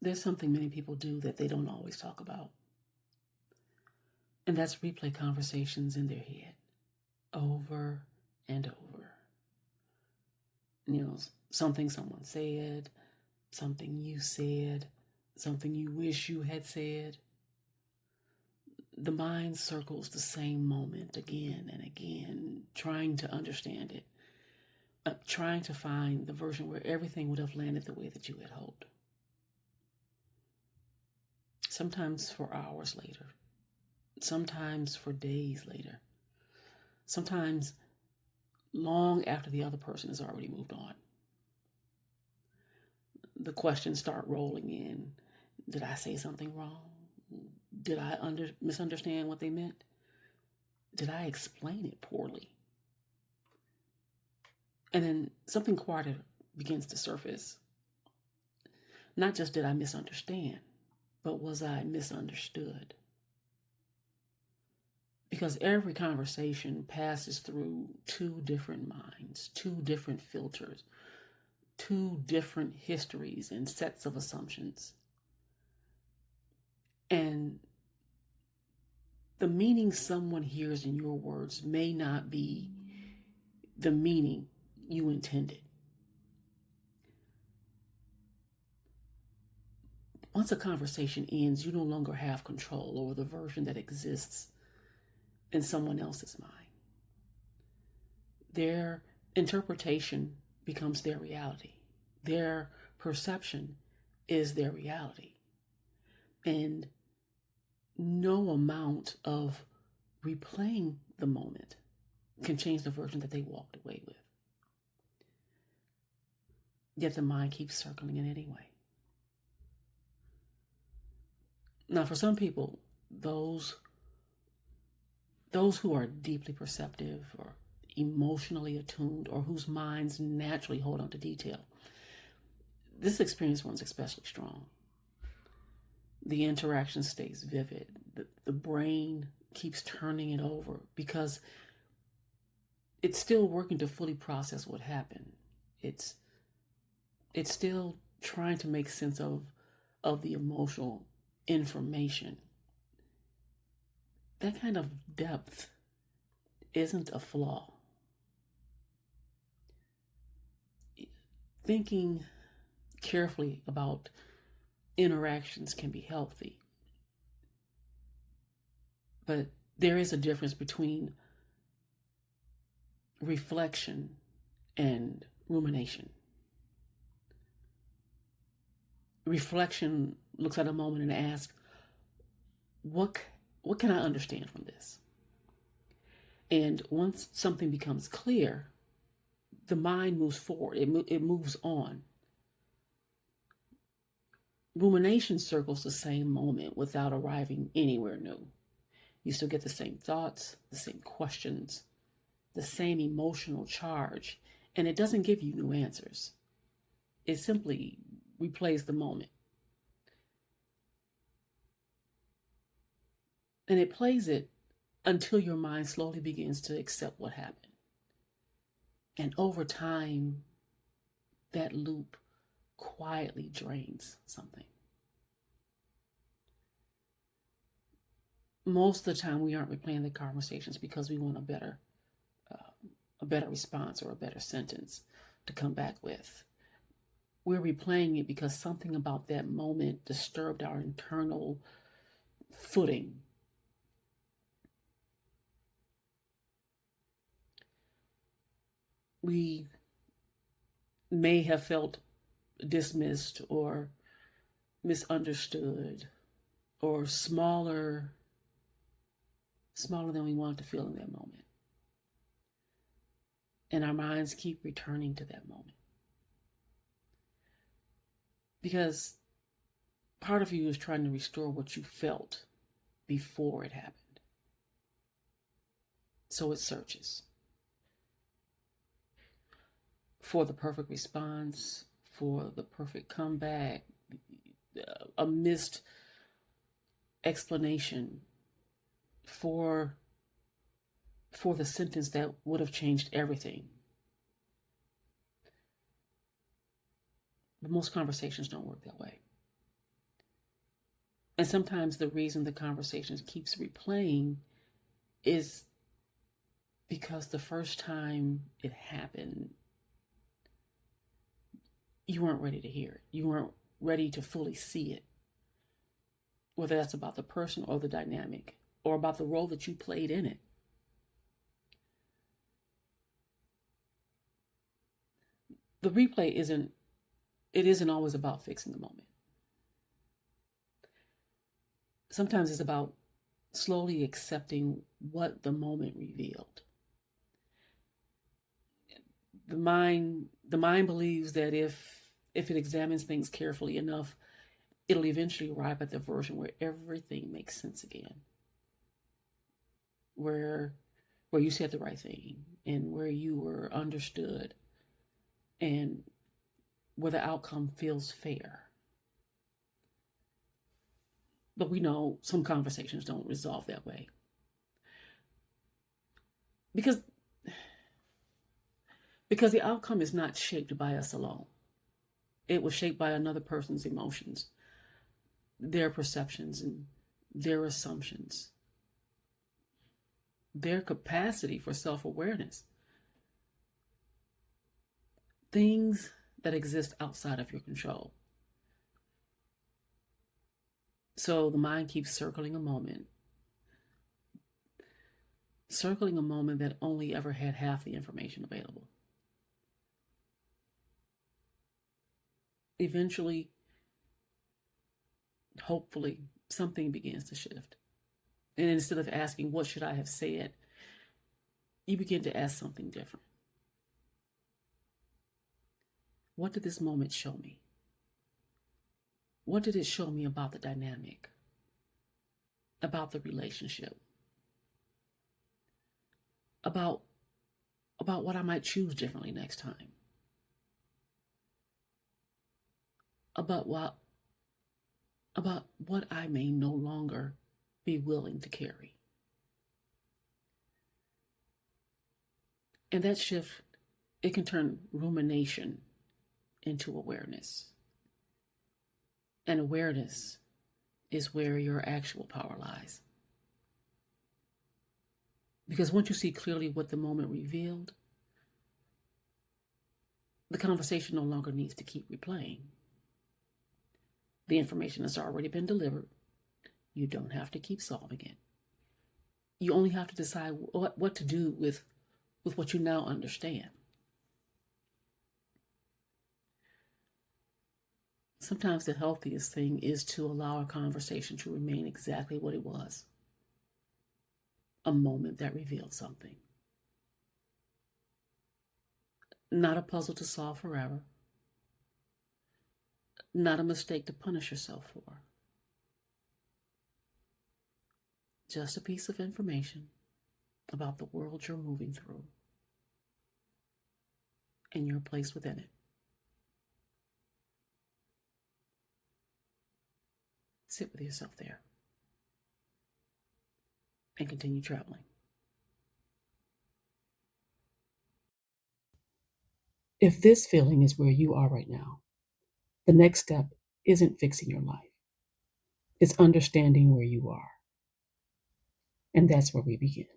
There's something many people do that they don't always talk about, and that's replay conversations in their head over and over. Something someone said, something you said, something you wish you had said. The mind circles the same moment again and again, trying to understand it, trying to find the version where everything would have landed the way that you had hoped. Sometimes for hours later, sometimes for days later, sometimes long after the other person has already moved on. The questions start rolling in. Did I say something wrong? Did I misunderstand what they meant? Did I explain it poorly? And then something quieter begins to surface. Not just did I misunderstand, but was I misunderstood? Because every conversation passes through two different minds, two different filters, two different histories and sets of assumptions. And the meaning someone hears in your words may not be the meaning you intended. Once a conversation ends, you no longer have control over the version that exists in someone else's mind. Their interpretation becomes their reality. Their perception is their reality. And no amount of replaying the moment can change the version that they walked away with. Yet the mind keeps circling it anyway. Now, for some people, those who are deeply perceptive or emotionally attuned, or whose minds naturally hold on to detail, this experience runs especially strong. The interaction stays vivid. The brain keeps turning it over because it's still working to fully process what happened. It's still trying to make sense of the emotional information. That kind of depth isn't a flaw. Thinking carefully about interactions can be healthy. But there is a difference between reflection and rumination. Reflection looks at a moment and asks, what can I understand from this? And once something becomes clear, the mind moves forward. It moves on. Rumination circles the same moment without arriving anywhere new. You still get the same thoughts, the same questions, the same emotional charge, and it doesn't give you new answers. It simply replays the moment. And it plays it until your mind slowly begins to accept what happened. And over time, that loop quietly drains something. Most of the time, we aren't replaying the conversations because we want a better response or a better sentence to come back with. We're replaying it because something about that moment disturbed our internal footing. We may have felt dismissed or misunderstood or smaller than we wanted to feel in that moment. And our minds keep returning to that moment. Because part of you is trying to restore what you felt before it happened. So it searches for the perfect response, for the perfect comeback, a missed explanation, for the sentence that would have changed everything. But most conversations don't work that way. And sometimes the reason the conversation keeps replaying is because the first time it happened, you weren't ready to hear it. You weren't ready to fully see it, whether that's about the person or the dynamic or about the role that you played in it. The replay isn't always about fixing the moment. Sometimes it's about slowly accepting what the moment revealed. The mind believes that if it examines things carefully enough, it'll eventually arrive at the version where everything makes sense again. Where you said the right thing and where you were understood and where the outcome feels fair. But we know some conversations don't resolve that way. Because the outcome is not shaped by us alone. It was shaped by another person's emotions, their perceptions, and their assumptions, their capacity for self-awareness. Things that exist outside of your control. So the mind keeps circling a moment that only ever had half the information available. Eventually, hopefully, something begins to shift. And instead of asking, what should I have said? You begin to ask something different. What did this moment show me? What did it show me about the dynamic, about the relationship, about what I might choose differently next time, about what I may no longer be willing to carry? And that shift, it can turn rumination into awareness. And awareness is where your actual power lies. Because once you see clearly what the moment revealed, the conversation no longer needs to keep replaying. The information has already been delivered. You don't have to keep solving it. You only have to decide what to do with what you now understand. Sometimes the healthiest thing is to allow a conversation to remain exactly what it was. A moment that revealed something. Not a puzzle to solve forever. Not a mistake to punish yourself for. Just a piece of information about the world you're moving through and your place within it. Sit with yourself there and continue traveling. If this feeling is where you are right now, the next step isn't fixing your life. It's understanding where you are. And that's where we begin.